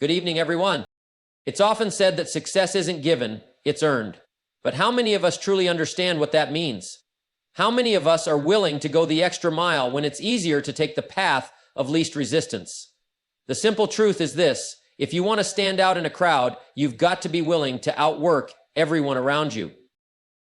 Good evening, everyone. It's often said that success isn't given, it's earned. But how many of us truly understand what that means? How many of us are willing to go the extra mile when it's easier to take the path of least resistance? The simple truth is this: if you want to stand out in a crowd, you've got to be willing to outwork everyone around you.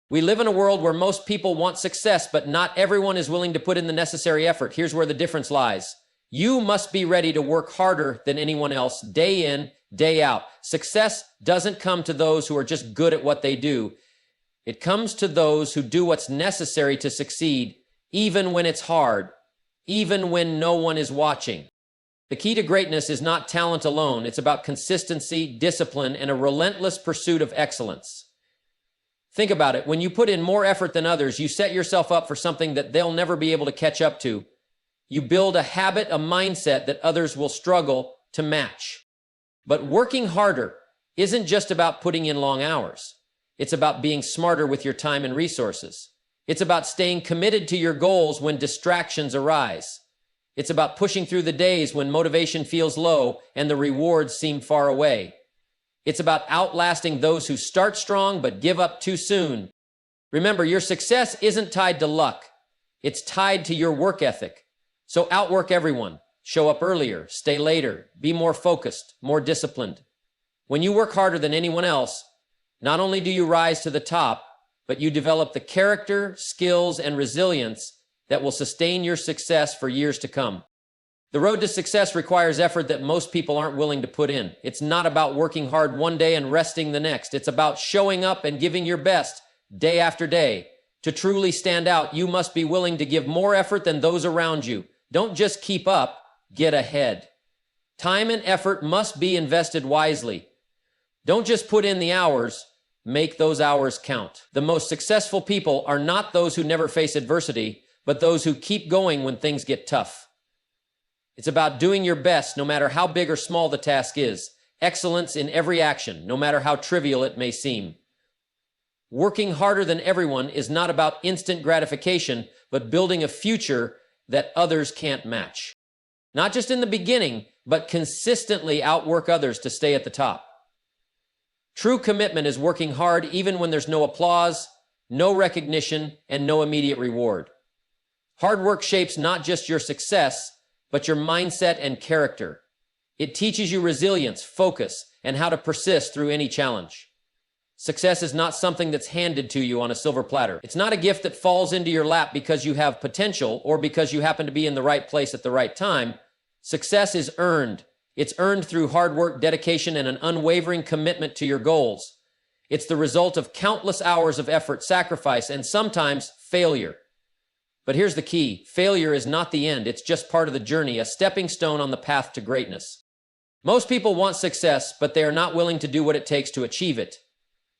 We live in a world where most people want success, but not everyone is willing to put in the necessary effort. Here's where the difference lies. You must be ready to work harder than anyone else, day in, day out. Success doesn't come to those who are just good at what they do. It comes to those who do what's necessary to succeed, even when it's hard, even when no one is watching. The key to greatness is not talent alone. It's about consistency, discipline, and a relentless pursuit of excellence. Think about it. When you put in more effort than others, you set yourself up for something that they'll never be able to catch up to. You build a habit, a mindset that others will struggle to match. But working harder isn't just about putting in long hours. It's about being smarter with your time and resources. It's about staying committed to your goals when distractions arise. It's about pushing through the days when motivation feels low and the rewards seem far away. It's about outlasting those who start strong but give up too soon. Remember, your success isn't tied to luck. It's tied to your work ethic. So outwork everyone. Show up earlier, stay later, be more focused, more disciplined. When you work harder than anyone else, not only do you rise to the top, but you develop the character, skills, and resilience that will sustain your success for years to come. The road to success requires effort that most people aren't willing to put in. It's not about working hard one day and resting the next. It's about showing up and giving your best day after day. To truly stand out, you must be willing to give more effort than those around you. Don't just keep up, get ahead. Time and effort must be invested wisely. Don't just put in the hours, make those hours count. The most successful people are not those who never face adversity, but those who keep going when things get tough. It's about doing your best no matter how big or small the task is. Excellence in every action, no matter how trivial it may seem. Working harder than everyone is not about instant gratification, but building a future that others can't match. Not just in the beginning, but consistently outwork others to stay at the top. True commitment is working hard even when there's no applause, no recognition, and no immediate reward. Hard work shapes not just your success, but your mindset and character. It teaches you resilience, focus, and how to persist through any challenge. Success is not something that's handed to you on a silver platter. It's not a gift that falls into your lap because you have potential or because you happen to be in the right place at the right time. Success is earned. It's earned through hard work, dedication, and an unwavering commitment to your goals. It's the result of countless hours of effort, sacrifice, and sometimes failure. But here's the key. Failure is not the end. It's just part of the journey, a stepping stone on the path to greatness. Most people want success, but they are not willing to do what it takes to achieve it.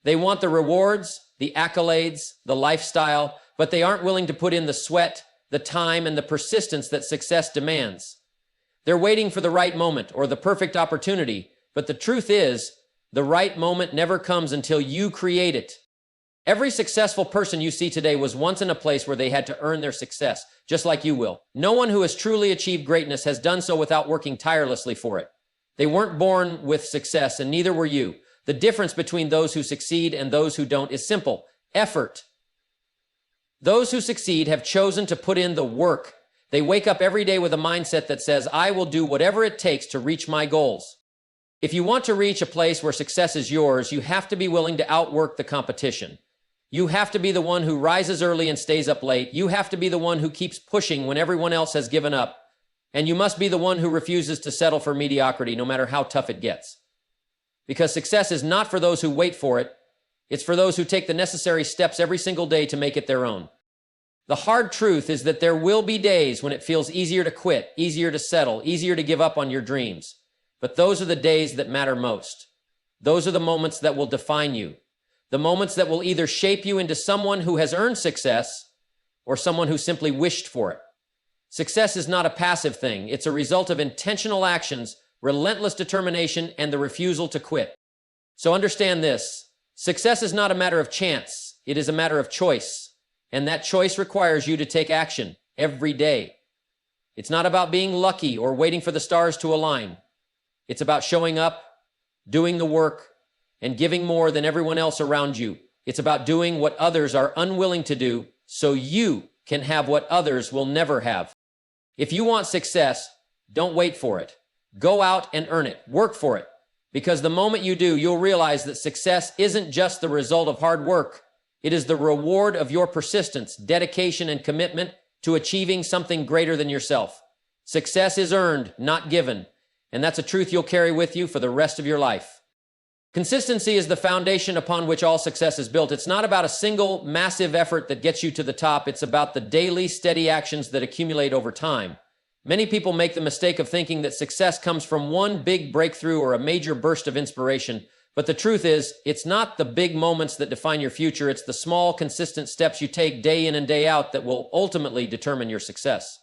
They want the rewards, the accolades, the lifestyle, but they aren't willing to put in the sweat, the time, and the persistence that success demands. They're waiting for the right moment or the perfect opportunity, but the truth is, the right moment never comes until you create it. Every successful person you see today was once in a place where they had to earn their success, just like you will. No one who has truly achieved greatness has done so without working tirelessly for it. They weren't born with success, and neither were you. The difference between those who succeed and those who don't is simple: effort. Those who succeed have chosen to put in the work. They wake up every day with a mindset that says, I will do whatever it takes to reach my goals. If you want to reach a place where success is yours, you have to be willing to outwork the competition. You have to be the one who rises early and stays up late. You have to be the one who keeps pushing when everyone else has given up. And you must be the one who refuses to settle for mediocrity, no matter how tough it gets. Because success is not for those who wait for it. It's for those who take the necessary steps every single day to make it their own. The hard truth is that there will be days when it feels easier to quit, easier to settle, easier to give up on your dreams. But those are the days that matter most. Those are the moments that will define you. The moments that will either shape you into someone who has earned success or someone who simply wished for it. Success is not a passive thing. It's a result of intentional actions, relentless determination, and the refusal to quit. So understand this: success is not a matter of chance. It is a matter of choice. And that choice requires you to take action every day. It's not about being lucky or waiting for the stars to align. It's about showing up, doing the work, and giving more than everyone else around you. It's about doing what others are unwilling to do so you can have what others will never have. If you want success, don't wait for it. Go out and earn it. Work for it. Because the moment you do, you'll realize that success isn't just the result of hard work. It is the reward of your persistence, dedication, and commitment to achieving something greater than yourself. Success is earned, not given. And that's a truth you'll carry with you for the rest of your life. Consistency is the foundation upon which all success is built. It's not about a single massive effort that gets you to the top. It's about the daily, steady actions that accumulate over time. Many people make the mistake of thinking that success comes from one big breakthrough or a major burst of inspiration. But the truth is, it's not the big moments that define your future. It's the small, consistent steps you take day in and day out that will ultimately determine your success.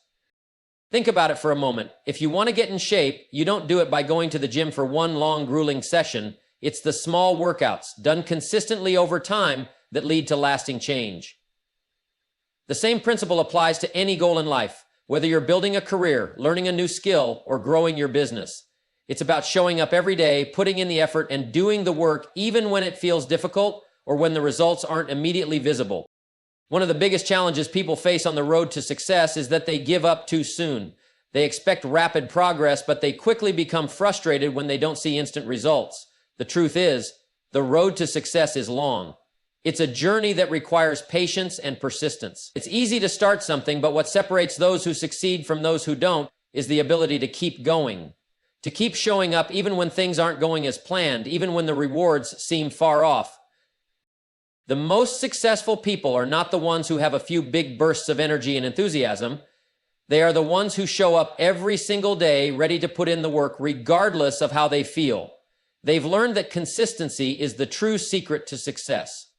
Think about it for a moment. If you want to get in shape, you don't do it by going to the gym for one long, grueling session. It's the small workouts, done consistently over time, that lead to lasting change. The same principle applies to any goal in life, whether you're building a career, learning a new skill, or growing your business. It's about showing up every day, putting in the effort, and doing the work even when it feels difficult or when the results aren't immediately visible. One of the biggest challenges people face on the road to success is that they give up too soon. They expect rapid progress, but they quickly become frustrated when they don't see instant results. The truth is, the road to success is long. It's a journey that requires patience and persistence. It's easy to start something, but what separates those who succeed from those who don't is the ability to keep going. To keep showing up even when things aren't going as planned, even when the rewards seem far off. The most successful people are not the ones who have a few big bursts of energy and enthusiasm. They are the ones who show up every single day ready to put in the work regardless of how they feel. They've learned that consistency is the true secret to success.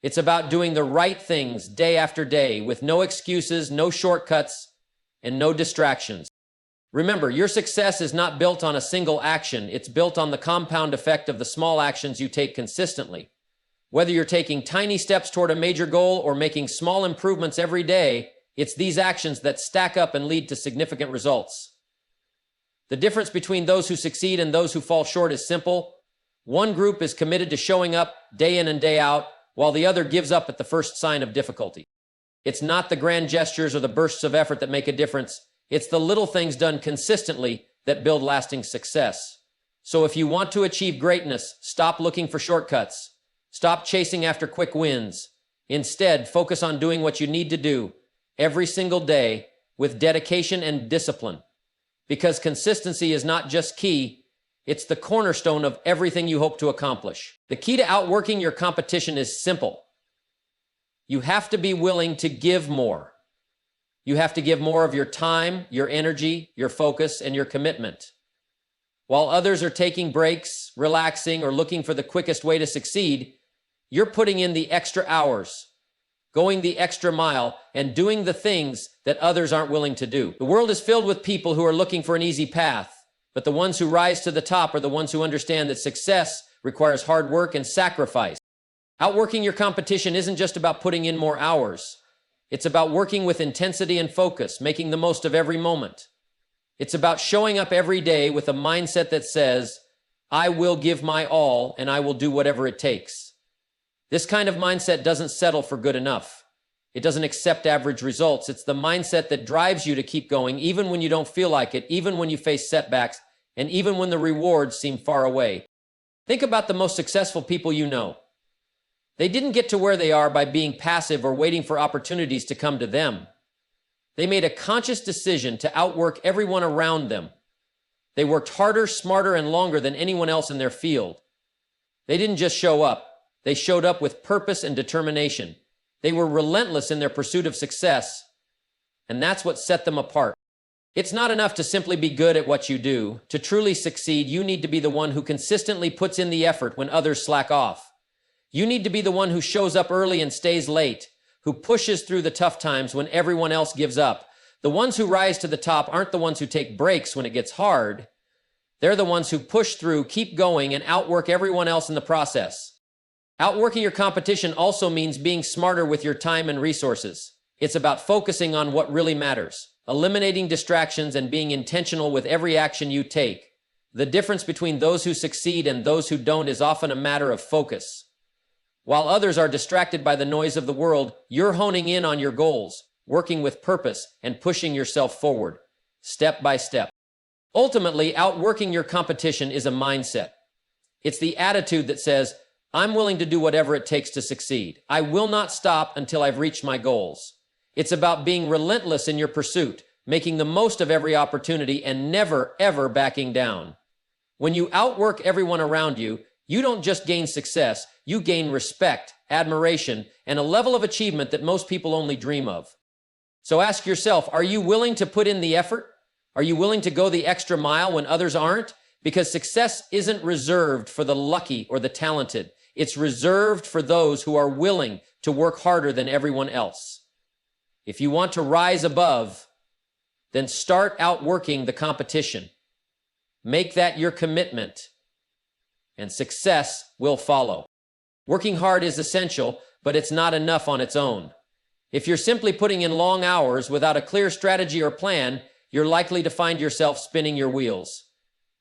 It's about doing the right things day after day with no excuses, no shortcuts, and no distractions. Remember, your success is not built on a single action. It's built on the compound effect of the small actions you take consistently. Whether you're taking tiny steps toward a major goal or making small improvements every day, it's these actions that stack up and lead to significant results. The difference between those who succeed and those who fall short is simple. One group is committed to showing up day in and day out, while the other gives up at the first sign of difficulty. It's not the grand gestures or the bursts of effort that make a difference. It's the little things done consistently that build lasting success. So if you want to achieve greatness, stop looking for shortcuts. Stop chasing after quick wins. Instead, focus on doing what you need to do every single day with dedication and discipline. Because consistency is not just key, it's the cornerstone of everything you hope to accomplish. The key to outworking your competition is simple. You have to be willing to give more. You have to give more of your time, your energy, your focus, and your commitment. While others are taking breaks, relaxing, or looking for the quickest way to succeed, you're putting in the extra hours, going the extra mile, and doing the things that others aren't willing to do. The world is filled with people who are looking for an easy path, but the ones who rise to the top are the ones who understand that success requires hard work and sacrifice. Outworking your competition isn't just about putting in more hours. It's about working with intensity and focus, making the most of every moment. It's about showing up every day with a mindset that says, I will give my all and I will do whatever it takes. This kind of mindset doesn't settle for good enough. It doesn't accept average results. It's the mindset that drives you to keep going even when you don't feel like it, even when you face setbacks, and even when the rewards seem far away. Think about the most successful people you know. They didn't get to where they are by being passive or waiting for opportunities to come to them. They made a conscious decision to outwork everyone around them. They worked harder, smarter, and longer than anyone else in their field. They didn't just show up. They showed up with purpose and determination. They were relentless in their pursuit of success, and that's what set them apart. It's not enough to simply be good at what you do. To truly succeed, you need to be the one who consistently puts in the effort when others slack off. You need to be the one who shows up early and stays late, who pushes through the tough times when everyone else gives up. The ones who rise to the top aren't the ones who take breaks when it gets hard. They're the ones who push through, keep going, and outwork everyone else in the process. Outworking your competition also means being smarter with your time and resources. It's about focusing on what really matters, eliminating distractions, and being intentional with every action you take. The difference between those who succeed and those who don't is often a matter of focus. While others are distracted by the noise of the world, you're honing in on your goals, working with purpose, and pushing yourself forward, step by step. Ultimately, outworking your competition is a mindset. It's the attitude that says, I'm willing to do whatever it takes to succeed. I will not stop until I've reached my goals. It's about being relentless in your pursuit, making the most of every opportunity, and never, ever backing down. When you outwork everyone around you, you don't just gain success, you gain respect, admiration, and a level of achievement that most people only dream of. So ask yourself, are you willing to put in the effort? Are you willing to go the extra mile when others aren't? Because success isn't reserved for the lucky or the talented. It's reserved for those who are willing to work harder than everyone else. If you want to rise above, then start outworking the competition. Make that your commitment, and success will follow. Working hard is essential, but it's not enough on its own. If you're simply putting in long hours without a clear strategy or plan, you're likely to find yourself spinning your wheels.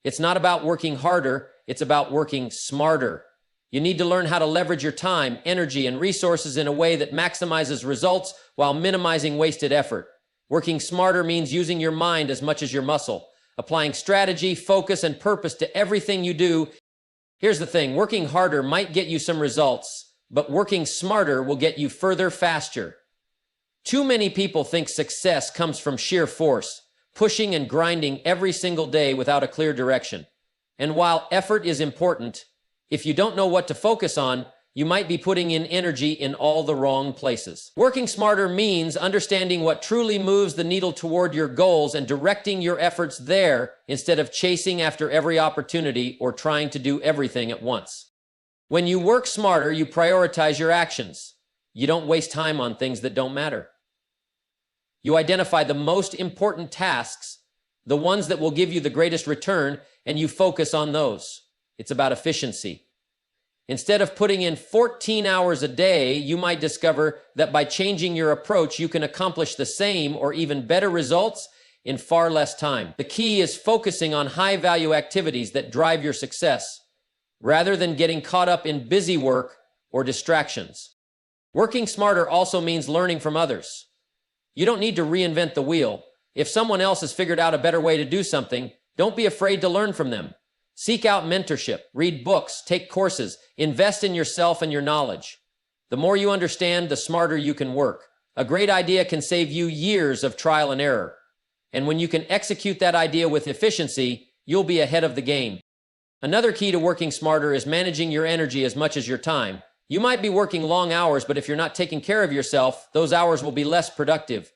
It's not about working harder, it's about working smarter. You need to learn how to leverage your time, energy, and resources in a way that maximizes results while minimizing wasted effort. Working smarter means using your mind as much as your muscle, applying strategy, focus, and purpose to everything you do. Here's the thing, working harder might get you some results, but working smarter will get you further faster. Too many people think success comes from sheer force, pushing and grinding every single day without a clear direction. And while effort is important, if you don't know what to focus on, you might be putting in energy in all the wrong places. Working smarter means understanding what truly moves the needle toward your goals and directing your efforts there instead of chasing after every opportunity or trying to do everything at once. When you work smarter, you prioritize your actions. You don't waste time on things that don't matter. You identify the most important tasks, the ones that will give you the greatest return, and you focus on those. It's about efficiency. Instead of putting in 14 hours a day, you might discover that by changing your approach, you can accomplish the same or even better results in far less time. The key is focusing on high-value activities that drive your success, rather than getting caught up in busy work or distractions. Working smarter also means learning from others. You don't need to reinvent the wheel. If someone else has figured out a better way to do something, don't be afraid to learn from them. Seek out mentorship, read books, take courses, invest in yourself and your knowledge. The more you understand, the smarter you can work. A great idea can save you years of trial and error. And when you can execute that idea with efficiency, you'll be ahead of the game. Another key to working smarter is managing your energy as much as your time. You might be working long hours, but if you're not taking care of yourself, those hours will be less productive.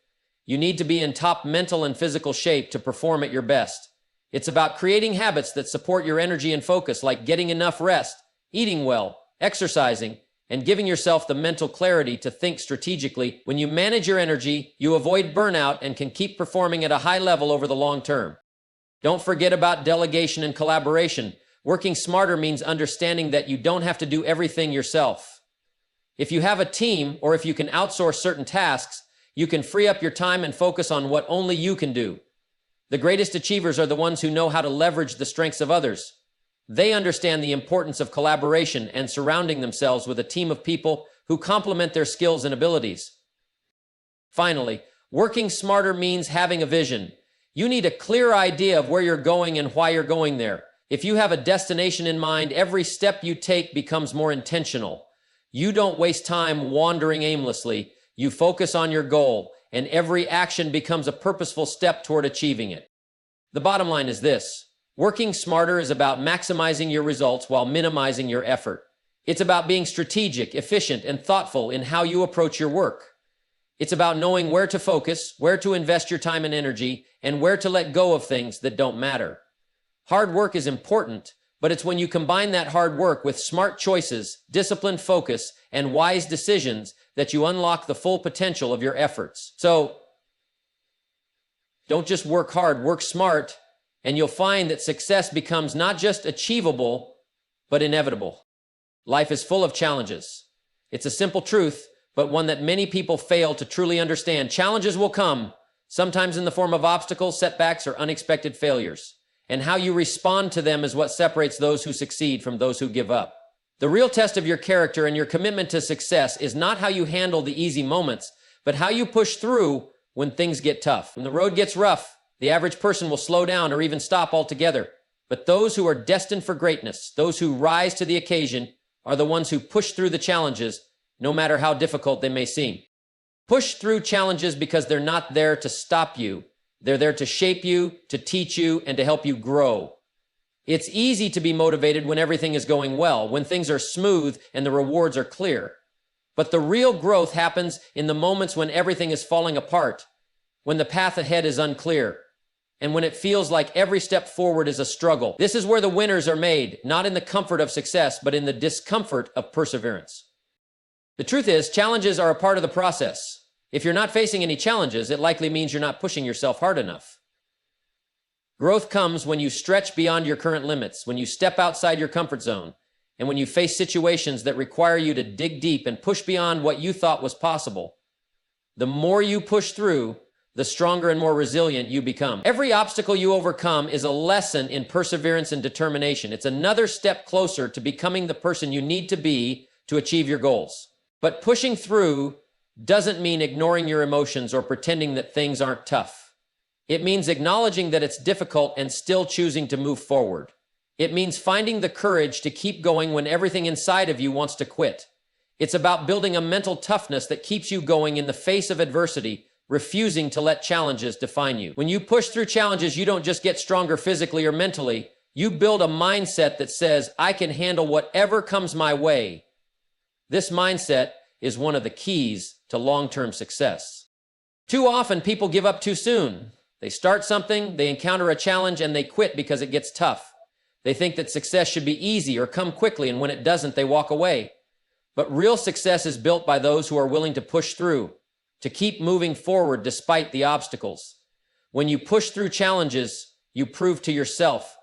You need to be in top mental and physical shape to perform at your best. It's about creating habits that support your energy and focus, like getting enough rest, eating well, exercising, and giving yourself the mental clarity to think strategically. When you manage your energy, you avoid burnout and can keep performing at a high level over the long term. Don't forget about delegation and collaboration. Working smarter means understanding that you don't have to do everything yourself. If you have a team, or if you can outsource certain tasks, you can free up your time and focus on what only you can do. The greatest achievers are the ones who know how to leverage the strengths of others. They understand the importance of collaboration and surrounding themselves with a team of people who complement their skills and abilities. Finally, working smarter means having a vision. You need a clear idea of where you're going and why you're going there. If you have a destination in mind, every step you take becomes more intentional. You don't waste time wandering aimlessly. You focus on your goal, and every action becomes a purposeful step toward achieving it. The bottom line is this: working smarter is about maximizing your results while minimizing your effort. It's about being strategic, efficient, and thoughtful in how you approach your work. It's about knowing where to focus, where to invest your time and energy, and where to let go of things that don't matter. Hard work is important, but it's when you combine that hard work with smart choices, disciplined focus, and wise decisions that you unlock the full potential of your efforts. So, don't just work hard, work smart, and you'll find that success becomes not just achievable, but inevitable. Life is full of challenges. It's a simple truth, but one that many people fail to truly understand. Challenges will come, sometimes in the form of obstacles, setbacks, or unexpected failures. and how you respond to them is what separates those who succeed from those who give up. The real test of your character and your commitment to success is not how you handle the easy moments, but how you push through when things get tough. When the road gets rough, the average person will slow down or even stop altogether. But those who are destined for greatness, those who rise to the occasion, are the ones who push through the challenges, no matter how difficult they may seem. Push through challenges because they're not there to stop you. They're there to shape you, to teach you, and to help you grow. It's easy to be motivated when everything is going well, when things are smooth and the rewards are clear. But the real growth happens in the moments when everything is falling apart, when the path ahead is unclear, and when it feels like every step forward is a struggle. This is where the winners are made, not in the comfort of success, but in the discomfort of perseverance. The truth is, challenges are a part of the process. If you're not facing any challenges, it likely means you're not pushing yourself hard enough. Growth comes when you stretch beyond your current limits, when you step outside your comfort zone, and when you face situations that require you to dig deep and push beyond what you thought was possible. The more you push through, the stronger and more resilient you become. Every obstacle you overcome is a lesson in perseverance and determination. It's another step closer to becoming the person you need to be to achieve your goals. But pushing through doesn't mean ignoring your emotions or pretending that things aren't tough. It means acknowledging that it's difficult and still choosing to move forward. It means finding the courage to keep going when everything inside of you wants to quit. It's about building a mental toughness that keeps you going in the face of adversity, refusing to let challenges define you. When you push through challenges, you don't just get stronger physically or mentally. You build a mindset that says, I can handle whatever comes my way. This mindset is one of the keys to long-term success. Too often, people give up too soon. They start something, they encounter a challenge, and they quit because it gets tough. They think that success should be easy or come quickly, and when it doesn't, they walk away. But real success is built by those who are willing to push through, to keep moving forward despite the obstacles. When you push through challenges, you prove to yourself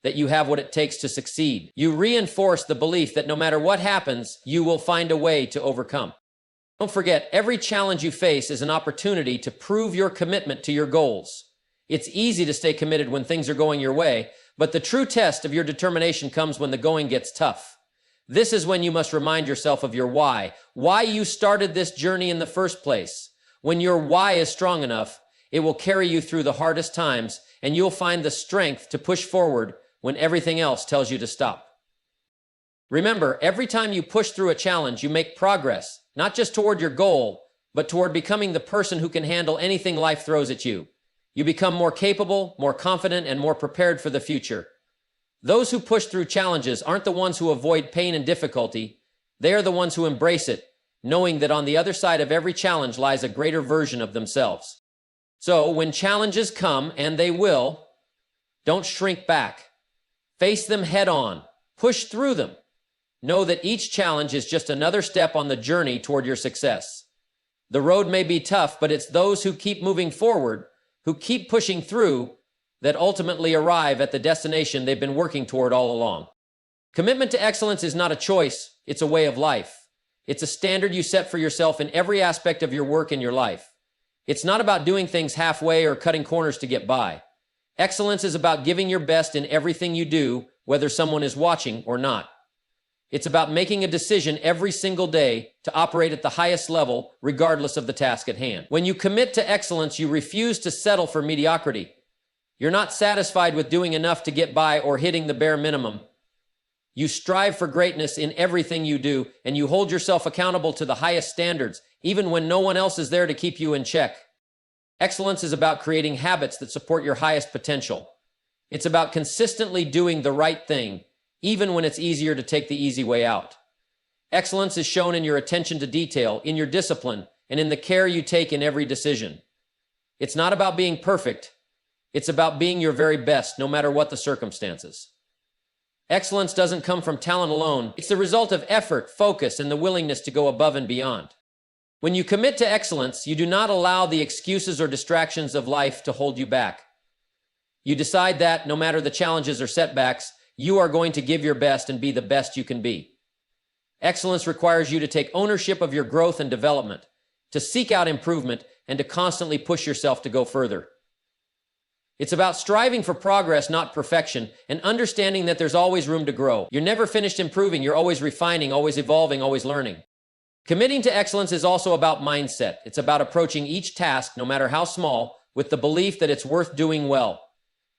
that you have what it takes to succeed. You reinforce the belief that no matter what happens, you will find a way to overcome. Don't forget, every challenge you face is an opportunity to prove your commitment to your goals. It's easy to stay committed when things are going your way, but the true test of your determination comes when the going gets tough. This is when you must remind yourself of your why you started this journey in the first place. When your why is strong enough, it will carry you through the hardest times, and you'll find the strength to push forward when everything else tells you to stop. Remember, every time you push through a challenge, you make progress, not just toward your goal, but toward becoming the person who can handle anything life throws at you. You become more capable, more confident, and more prepared for the future. Those who push through challenges aren't the ones who avoid pain and difficulty. They are the ones who embrace it, knowing that on the other side of every challenge lies a greater version of themselves. So when challenges come, and they will, don't shrink back. Face them head on. Push through them. Know that each challenge is just another step on the journey toward your success. The road may be tough, but it's those who keep moving forward, who keep pushing through, that ultimately arrive at the destination they've been working toward all along. Commitment to excellence is not a choice, it's a way of life. It's a standard you set for yourself in every aspect of your work and your life. It's not about doing things halfway or cutting corners to get by. Excellence is about giving your best in everything you do, whether someone is watching or not. It's about making a decision every single day to operate at the highest level, regardless of the task at hand. When you commit to excellence, you refuse to settle for mediocrity. You're not satisfied with doing enough to get by or hitting the bare minimum. You strive for greatness in everything you do, and you hold yourself accountable to the highest standards, even when no one else is there to keep you in check. Excellence is about creating habits that support your highest potential. It's about consistently doing the right thing, even when it's easier to take the easy way out. Excellence is shown in your attention to detail, in your discipline, and in the care you take in every decision. It's not about being perfect. It's about being your very best, no matter what the circumstances. Excellence doesn't come from talent alone. It's the result of effort, focus, and the willingness to go above and beyond. When you commit to excellence, you do not allow the excuses or distractions of life to hold you back. You decide that, no matter the challenges or setbacks, you are going to give your best and be the best you can be. Excellence requires you to take ownership of your growth and development, to seek out improvement, and to constantly push yourself to go further. It's about striving for progress, not perfection, and understanding that there's always room to grow. You're never finished improving. You're always refining, always evolving, always learning. Committing to excellence is also about mindset. It's about approaching each task, no matter how small, with the belief that it's worth doing well.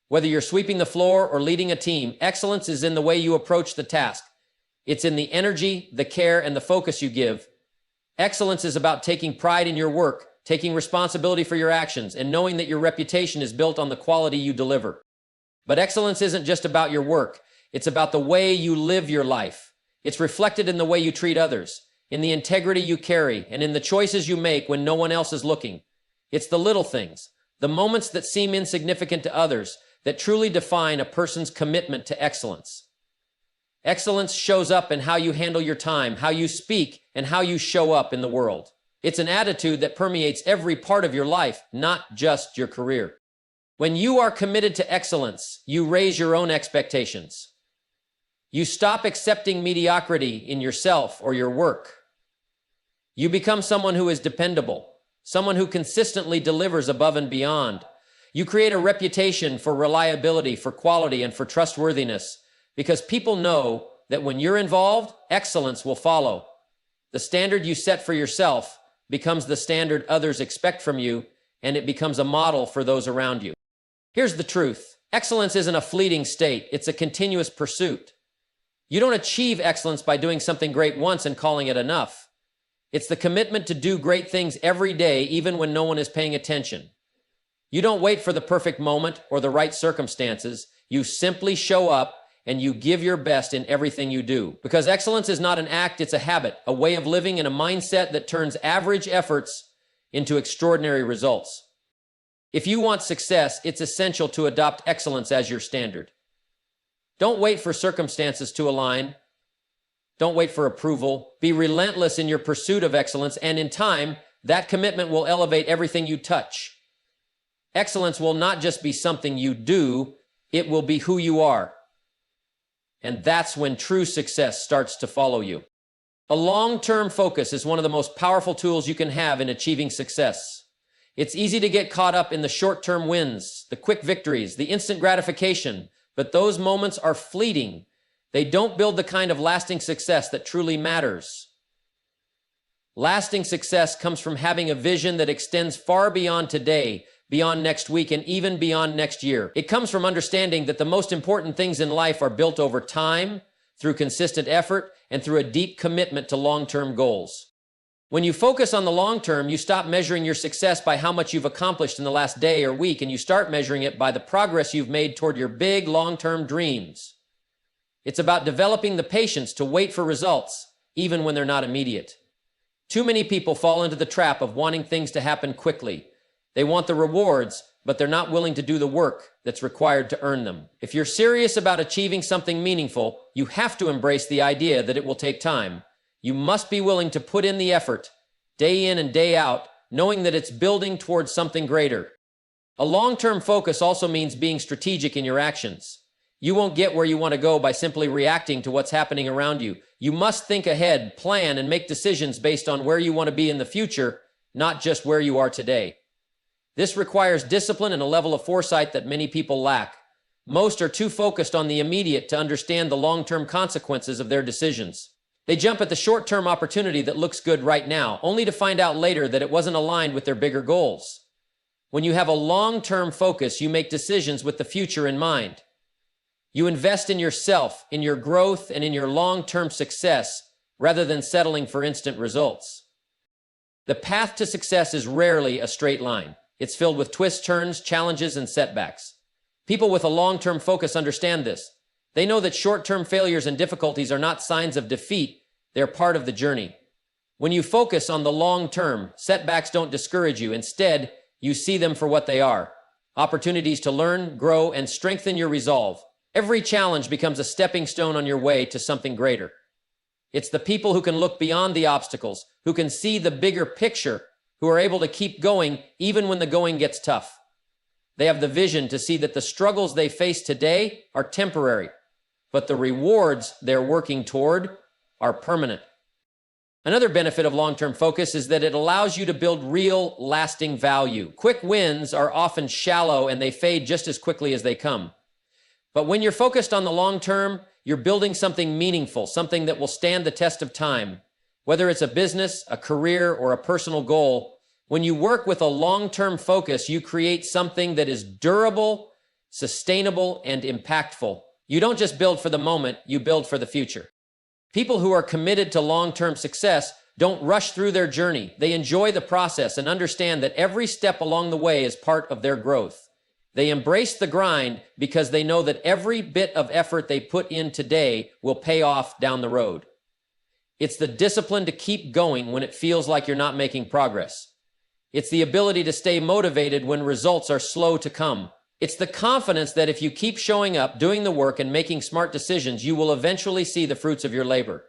Whether you're sweeping the floor or leading a team, excellence is in the way you approach the task. It's in the energy, the care, and the focus you give. Excellence is about taking pride in your work, taking responsibility for your actions, and knowing that your reputation is built on the quality you deliver. But excellence isn't just about your work. It's about the way you live your life. It's reflected in the way you treat others, in the integrity you carry, and in the choices you make when no one else is looking. It's the little things, the moments that seem insignificant to others, that truly define a person's commitment to excellence. Excellence shows up in how you handle your time, how you speak, and how you show up in the world. It's an attitude that permeates every part of your life, not just your career. When you are committed to excellence, you raise your own expectations. You stop accepting mediocrity in yourself or your work. You become someone who is dependable, someone who consistently delivers above and beyond. You create a reputation for reliability, for quality, and for trustworthiness, because people know that when you're involved, excellence will follow. The standard you set for yourself becomes the standard others expect from you, and it becomes a model for those around you. Here's the truth. Excellence isn't a fleeting state. It's a continuous pursuit. You don't achieve excellence by doing something great once and calling it enough. It's the commitment to do great things every day, even when no one is paying attention. You don't wait for the perfect moment or the right circumstances. You simply show up and you give your best in everything you do. Because excellence is not an act, it's a habit, a way of living, and a mindset that turns average efforts into extraordinary results. If you want success, it's essential to adopt excellence as your standard. Don't wait for circumstances to align. Don't wait for approval. Be relentless in your pursuit of excellence, and in time, that commitment will elevate everything you touch. Excellence will not just be something you do, it will be who you are. And that's when true success starts to follow you. A long-term focus is one of the most powerful tools you can have in achieving success. It's easy to get caught up in the short-term wins, the quick victories, the instant gratification, but those moments are fleeting. They don't build the kind of lasting success that truly matters. Lasting success comes from having a vision that extends far beyond today, beyond next week, and even beyond next year. It comes from understanding that the most important things in life are built over time, through consistent effort, and through a deep commitment to long-term goals. When you focus on the long term, you stop measuring your success by how much you've accomplished in the last day or week, and you start measuring it by the progress you've made toward your big long-term dreams. It's about developing the patience to wait for results, even when they're not immediate. Too many people fall into the trap of wanting things to happen quickly. They want the rewards, but they're not willing to do the work that's required to earn them. If you're serious about achieving something meaningful, you have to embrace the idea that it will take time. You must be willing to put in the effort, day in and day out, knowing that it's building towards something greater. A long-term focus also means being strategic in your actions. You won't get where you want to go by simply reacting to what's happening around you. You must think ahead, plan, and make decisions based on where you want to be in the future, not just where you are today. This requires discipline and a level of foresight that many people lack. Most are too focused on the immediate to understand the long-term consequences of their decisions. They jump at the short-term opportunity that looks good right now, only to find out later that it wasn't aligned with their bigger goals. When you have a long-term focus, you make decisions with the future in mind. You invest in yourself, in your growth, and in your long-term success, rather than settling for instant results. The path to success is rarely a straight line. It's filled with twists, turns, challenges, and setbacks. People with a long-term focus understand this. They know that short-term failures and difficulties are not signs of defeat, they're part of the journey. When you focus on the long term, setbacks don't discourage you. Instead, you see them for what they are. Opportunities to learn, grow, and strengthen your resolve. Every challenge becomes a stepping stone on your way to something greater. It's the people who can look beyond the obstacles, who can see the bigger picture, who are able to keep going even when the going gets tough. They have the vision to see that the struggles they face today are temporary, but the rewards they're working toward are permanent. Another benefit of long-term focus is that it allows you to build real, lasting value. Quick wins are often shallow and they fade just as quickly as they come. But when you're focused on the long term, you're building something meaningful, something that will stand the test of time. Whether it's a business, a career, or a personal goal, when you work with a long-term focus, you create something that is durable, sustainable, and impactful. You don't just build for the moment, you build for the future. People who are committed to long-term success don't rush through their journey. They enjoy the process and understand that every step along the way is part of their growth. They embrace the grind because they know that every bit of effort they put in today will pay off down the road. It's the discipline to keep going when it feels like you're not making progress. It's the ability to stay motivated when results are slow to come. It's the confidence that if you keep showing up, doing the work, and making smart decisions, you will eventually see the fruits of your labor.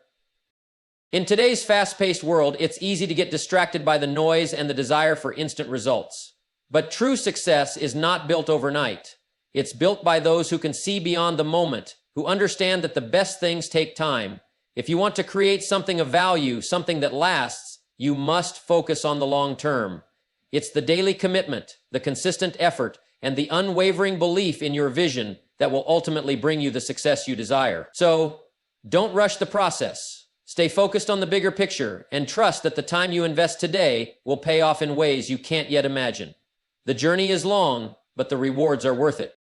In today's fast-paced world, it's easy to get distracted by the noise and the desire for instant results. But true success is not built overnight. It's built by those who can see beyond the moment, who understand that the best things take time. If you want to create something of value, something that lasts, you must focus on the long term. It's the daily commitment, the consistent effort, and the unwavering belief in your vision that will ultimately bring you the success you desire. So, don't rush the process. Stay focused on the bigger picture and trust that the time you invest today will pay off in ways you can't yet imagine. The journey is long, but the rewards are worth it.